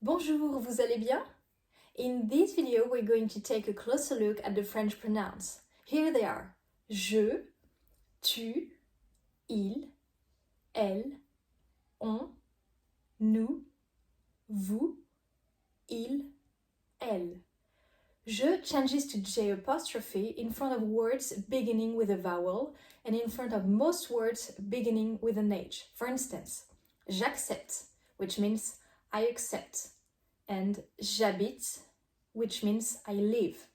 Bonjour, vous allez bien? In this video, we're going to take a closer look at the French pronouns. Here they are. Je, tu, il, elle, on, nous, vous, il, elle. Je changes to J apostrophe in front of words beginning with a vowel and in front of most words beginning with an H. For instance, j'accepte, which means I accept, and j'habite, which means I live.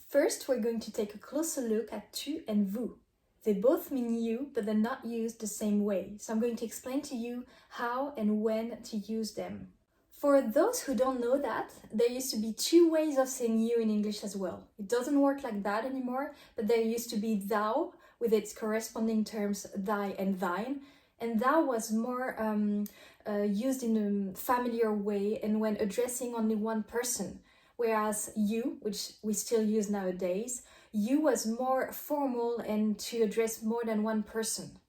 First, we're going to take a closer look at tu and vous. They both mean you, but they're not used the same way. So I'm going to explain to you how and when to use them. For those who don't know that, there used to be two ways of saying you in English as well. It doesn't work like that anymore, but there used to be thou with its corresponding terms thy and thine, and thou was more used in a familiar way and when addressing only one person, whereas you, which we still use nowadays, you was more formal and to address more than one person.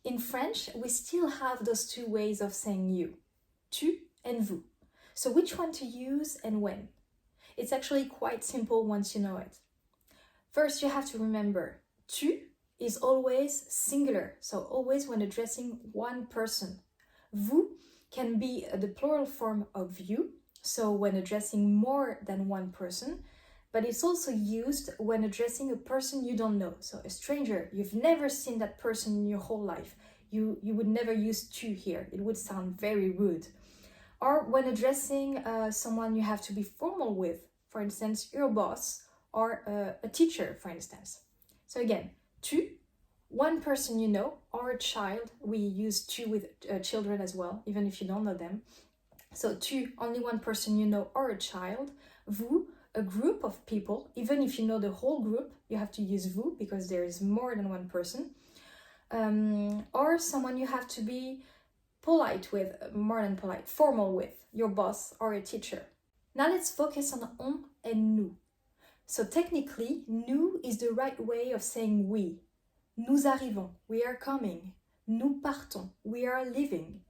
In French, we still have those two ways of saying you, tu and vous. So which one to use and when? It's actually quite simple once you know it. First, you have to remember, tu is always singular, so always when addressing one person. Vous can be the plural form of you, so when addressing more than one person, but it's also used when addressing a person you don't know, so a stranger. You've never seen that person in your whole life. You would never use tu here. It would sound very rude. Or when addressing someone you have to be formal with, for instance, your boss or a teacher, for instance. So again, tu, one person you know, or a child. We use tu with children as well, even if you don't know them. So tu, only one person you know or a child. Vous, a group of people. Even if you know the whole group, you have to use vous because there is more than one person. Or someone you have to be polite with, more than polite, formal with, your boss or a teacher. Now let's focus on on and nous. So technically, nous is the right way of saying we. Nous arrivons, we are coming. Nous partons, we are leaving.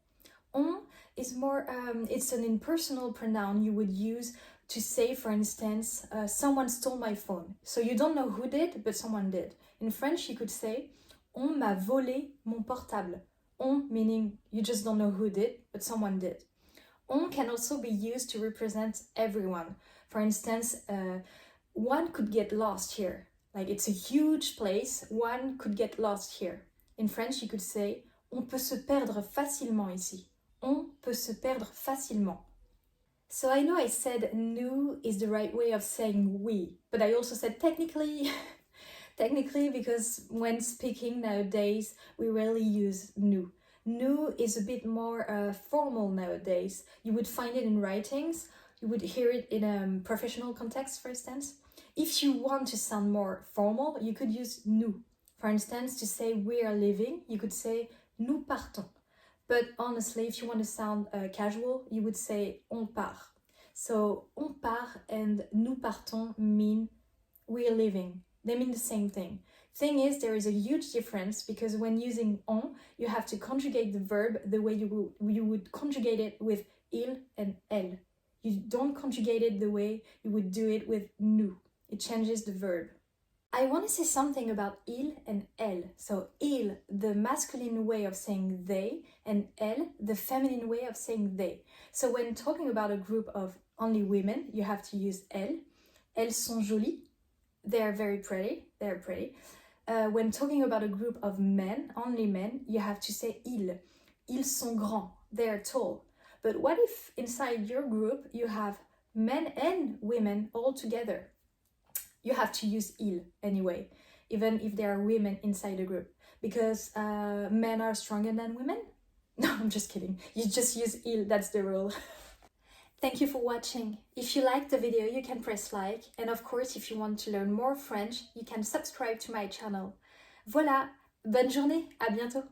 On is more, it's an impersonal pronoun you would use to say, for instance, someone stole my phone. So you don't know who did, but someone did. In French, you could say, on m'a volé mon portable. On meaning you just don't know who did, but someone did. On can also be used to represent everyone. For instance, one could get lost here. Like it's a huge place, one could get lost here. In French, you could say, on peut se perdre facilement ici. On peut se perdre facilement. So I know I said nous is the right way of saying we, but I also said technically, because when speaking nowadays, we rarely use nous. Nous is a bit more formal nowadays. You would find it in writings, you would hear it in a professional context, for instance. If you want to sound more formal, you could use nous. For instance, to say we are leaving, you could say nous partons. But honestly, if you want to sound casual, you would say on part. So on part and nous partons mean we are leaving. They mean the same thing. Thing is, there is a huge difference because when using on, you have to conjugate the verb the way you would conjugate it with il and elle. You don't conjugate it the way you would do it with nous. It changes the verb. I want to say something about il and elle. So il, the masculine way of saying they, and elle, the feminine way of saying they. So when talking about a group of only women, you have to use elles. Elles sont jolies. They are very pretty. They are pretty. When talking about a group of men, only men, you have to say ils. Ils sont grands. They are tall. But what if inside your group you have men and women all together? You have to use il anyway, even if there are women inside the group, because men are stronger than women? No, I'm just kidding. You just use il, that's the rule. Thank you for watching. If you liked the video, you can press like. And of course, if you want to learn more French, you can subscribe to my channel. Voilà, bonne journée, à bientôt.